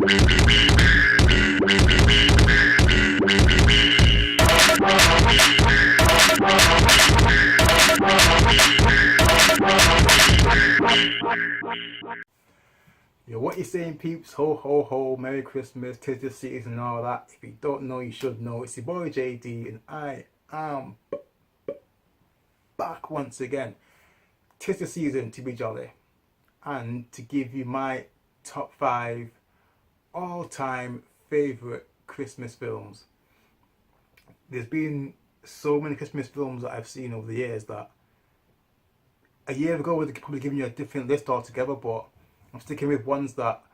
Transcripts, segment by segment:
Yo, what you saying, peeps? Ho ho ho, Merry Christmas, 'tis the season and all that. If you don't know, you should know. It's your boy JD and I am back once again. 'Tis the season to be jolly and to give you my top 5 all-time favourite Christmas films. There's been so many Christmas films that I've seen over the years that a year ago would have probably given you a different list altogether, but I'm sticking with ones that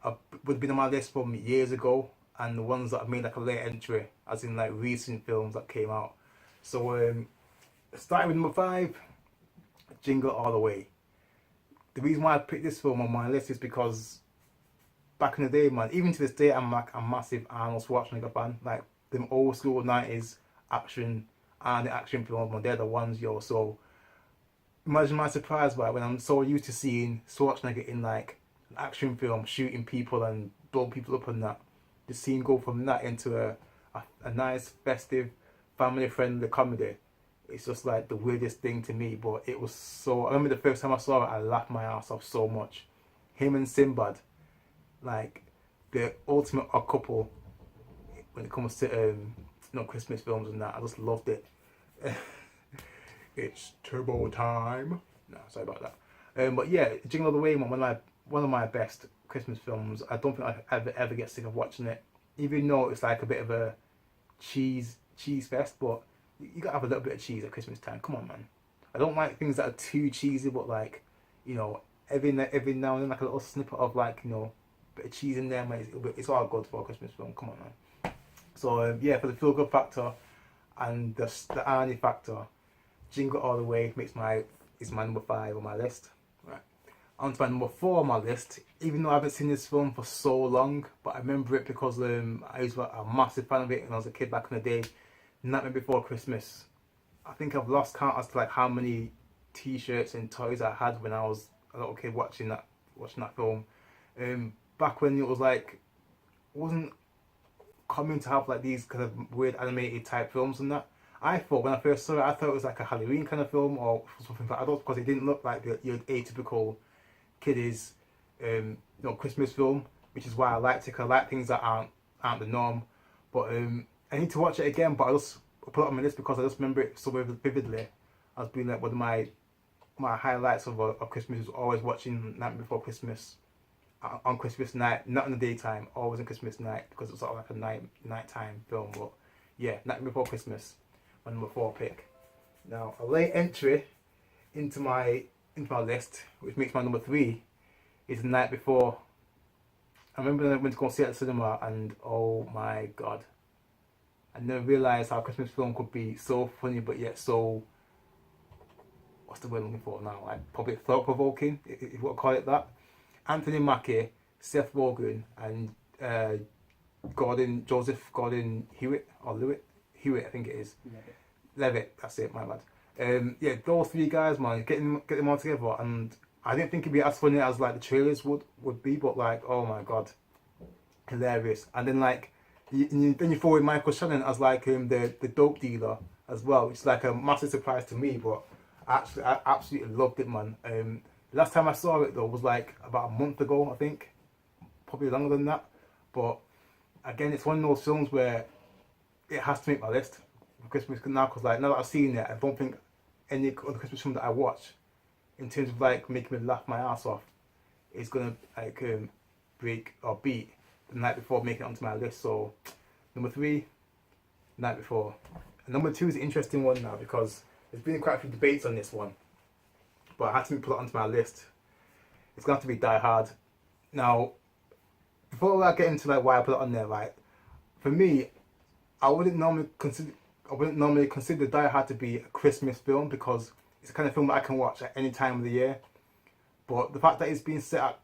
would have been on my list from years ago, and the ones that have made like a late entry, as in like recent films that came out. So starting with number 5, Jingle All the Way. The reason why I picked this film on my list is because back in the day, man, even to this day, I'm like a massive Arnold Schwarzenegger fan. Like them old school 90s action and the action films, man, they're the ones, yo. So imagine my surprise, right, when I'm so used to seeing Schwarzenegger in like an action film, shooting people and blowing people up and that. The scene go from that into a nice, festive, family-friendly comedy. It's just like the weirdest thing to me, but it was so. I remember the first time I saw it, I laughed my ass off so much. Him and Sinbad, like the ultimate odd couple when it comes to Christmas films and that. I just loved it. It's turbo time. No, sorry about that. But yeah, Jingle All the Way, one of my best Christmas films. I don't think I ever get sick of watching it, even though it's like a bit of a cheese fest. But you gotta have a little bit of cheese at Christmas time. Come on, man. I don't like things that are too cheesy, but like, you know, every now and then like a little snippet of like, you know, bit of cheese in there, man. It's all good for a Christmas film. Come on, man. So yeah, for the feel good factor and the irony factor, Jingle All the Way is my number 5 on my list. Right. On to my number 4 on my list. Even though I haven't seen this film for so long, but I remember it because I was a massive fan of it when I was a kid back in the day. Nightmare Before Christmas. I think I've lost count as to like how many T-shirts and toys I had when I was a little kid watching that film. Back when it was like, it wasn't common to have like these kind of weird animated type films and that. I thought when I first saw it, I thought it was like a Halloween kind of film or something for adults because it didn't look like your atypical kiddies, Christmas film, which is why I liked it. Cause I like things that aren't the norm. But I need to watch it again. But I just put it on my list because I just remember it so vividly as being like one of my highlights of Christmas is always watching Night Before Christmas on Christmas night, not in the daytime, always on Christmas night because it's sort of like a nighttime film. But yeah, Night Before Christmas. My number 4 pick. Now a late entry into my list, which makes my number 3, is The Night Before. I remember I went to go see it at the cinema, and oh my god, I never realised how a Christmas film could be so funny, but yet so, what's the word I'm looking for now? Like probably thought provoking, if you want to call it that. Anthony Mackie, Seth Rogen, and Joseph Gordon Hewitt or Hewitt, I think it is. Levitt, that's it, my bad. Yeah, those 3 guys, man, get them all together, and I didn't think it'd be as funny as like the trailers would be, but like, oh my god, hilarious. And then like, then you throw in Michael Shannon as like the dope dealer as well, which is like a massive surprise to me, but I absolutely loved it, man. Last time I saw it though was like about a month ago, I think, probably longer than that. But again, it's one of those films where it has to make my list for Christmas now, because like now that I've seen it, I don't think any other Christmas film that I watch, in terms of like making me laugh my ass off, is gonna like break or beat The Night Before, making it onto my list. So number 3, Night Before. And number 2 is an interesting one now because there's been quite a few debates on this one, but I had to put it onto my list. It's gonna have to be Die Hard. Now, before I get into like why I put it on there, right? For me, I wouldn't normally consider Die Hard to be a Christmas film because it's the kind of film that I can watch at any time of the year. But the fact that it's being set at,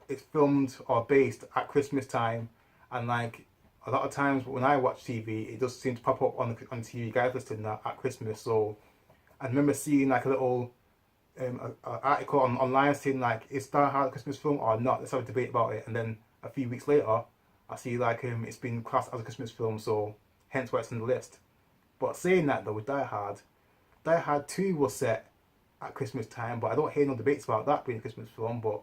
it's filmed or based at Christmas time, and like a lot of times when I watch TV, it does seem to pop up on TV guide listing at Christmas. So I remember seeing like a little article online saying like, is Die Hard a Christmas film or not? Let's have a debate about it. And then a few weeks later, I see like it's been classed as a Christmas film, so hence why it's on the list. But saying that though, with Die Hard 2 was set at Christmas time, but I don't hear no debates about that being a Christmas film, but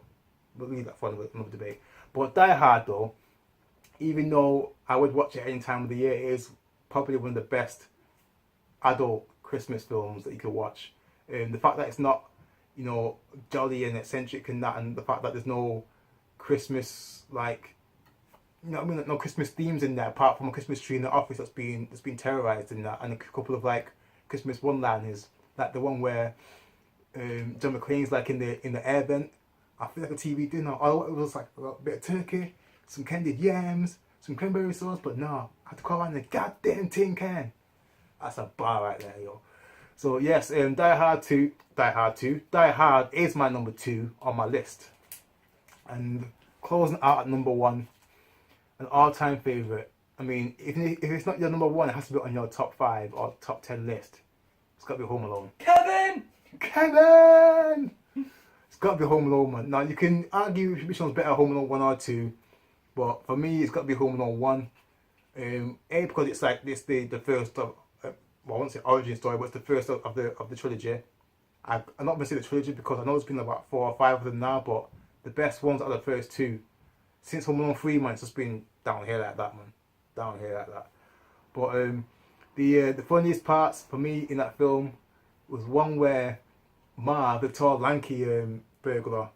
we'll leave that for another debate. But Die Hard though, even though I would watch it any time of the year, it is probably one of the best adult Christmas films that you could watch. The fact that it's not, you know, jolly and eccentric and that, and the fact that there's no Christmas, like, you know what I mean, no Christmas themes in there apart from a Christmas tree in the office that's been terrorized in that, and a couple of like Christmas one-liners, like the one where John McClane's like in the air vent. I feel like a TV dinner. All it was like a bit of turkey, some candied yams, some cranberry sauce, but no, I had to call on the goddamn tin can. That's a bar right there, yo. So yes, Die Hard is my number 2 on my list. And closing out at number 1, an all-time favourite. I mean, if it's not your number 1, it has to be on your top 5 or top 10 list. It's got to be Home Alone. Kevin! It's got to be Home Alone, man. Now, you can argue which one's better, Home Alone 1 or 2. But for me, it's got to be Home Alone 1. Because it's like this the first of, well, I won't say origin story, but it's the first of the trilogy. I'm not going to say the trilogy because I know there's been about 4 or 5 of them now, but the best ones are the first 2. Since Home Alone 3, man, it's just been down here like that, man. Down here like that. But the funniest parts for me in that film was one where Marv, the tall, lanky burglar,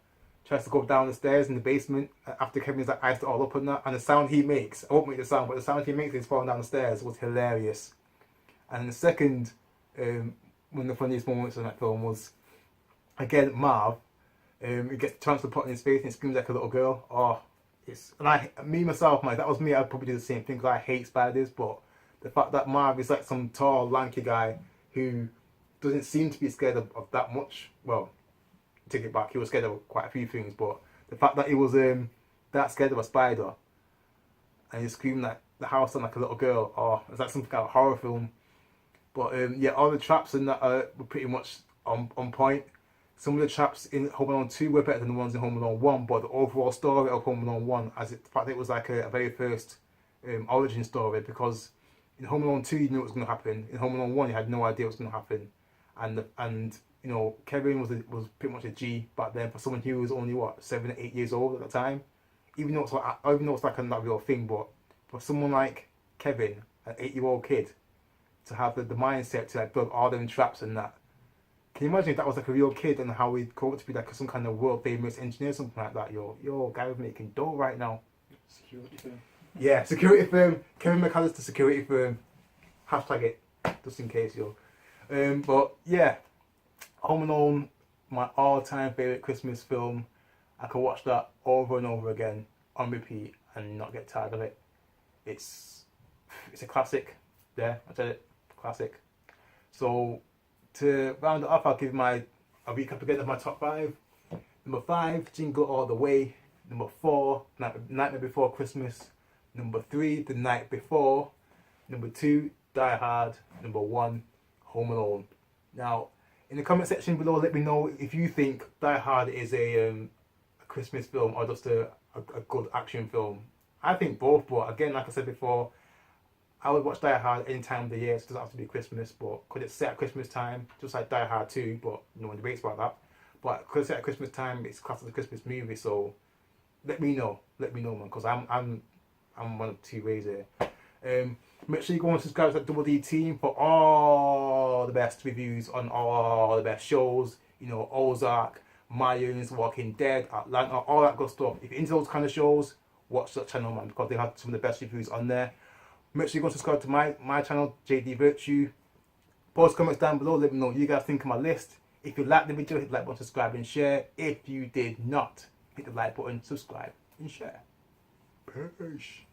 tries to go down the stairs in the basement after Kevin's like iced it all up and that, and the sound he makes, I won't make the sound, but the sound he makes as he's falling down the stairs was hilarious. And the second, one of the funniest moments in that film was, again, Marv, he gets the chance to put in his face and he screams like a little girl. Oh, me myself, man, that was me, I'd probably do the same thing because I hate spiders, but the fact that Marv is like some tall, lanky guy who doesn't seem to be scared of that much, well, take it back, he was scared of quite a few things, but the fact that he was that scared of a spider and he screamed like the house on like a little girl, oh, it's like something like a horror film. But yeah, all the traps in that were pretty much on point. Some of the traps in Home Alone 2 were better than the ones in Home Alone 1, but the overall story of Home Alone 1, the fact that it was like a very first origin story, because in Home Alone 2 you knew what was going to happen, in Home Alone 1 you had no idea what was going to happen, and you know, Kevin was pretty much a G back then for someone who was only what, 7 or 8 years old at the time. Even though it's like a not real thing, but for someone like Kevin, an 8-year-old kid, to have the mindset to like build all them traps and that. Can you imagine if that was like a real kid and how he'd grow up to be like some kind of world famous engineer, something like that? Yo, guy was making dough right now. Security firm. Yeah, security firm. Kevin McAllister security firm. Hashtag it, just in case, yo. But yeah, Home Alone, my all-time favourite Christmas film. I could watch that over and over again on repeat and not get tired of it. It's a classic. There, I said it. Classic. So to round it off, I'll give a recap again of my top 5. Number 5, Jingle All the Way. Number 4, Nightmare Before Christmas. Number 3, The Night Before. Number 2, Die Hard. Number 1, Home Alone. Now, in the comment section below, let me know if you think Die Hard is a Christmas film or just a good action film. I think both, but again, like I said before, I would watch Die Hard any time of the year, so it doesn't have to be Christmas, but could it set at Christmas time, just like Die Hard 2, but no one debates about that. But could it set at Christmas time, it's classed as a Christmas movie, so let me know, man, because I'm one of 2 ways here. Make sure you go and subscribe to that Double D team for all the best reviews on all the best shows, you know, Ozark, Mayans, Walking Dead, Atlanta, all that good stuff. If you're into those kind of shows, watch that channel, man, because they have some of the best reviews on there. Make sure you go and subscribe to my channel, JD Virtue. Post comments down below, let me know what you guys think of my list. If you liked the video, hit the like button, subscribe and share. If you did not, hit the like button, subscribe and share. Peace.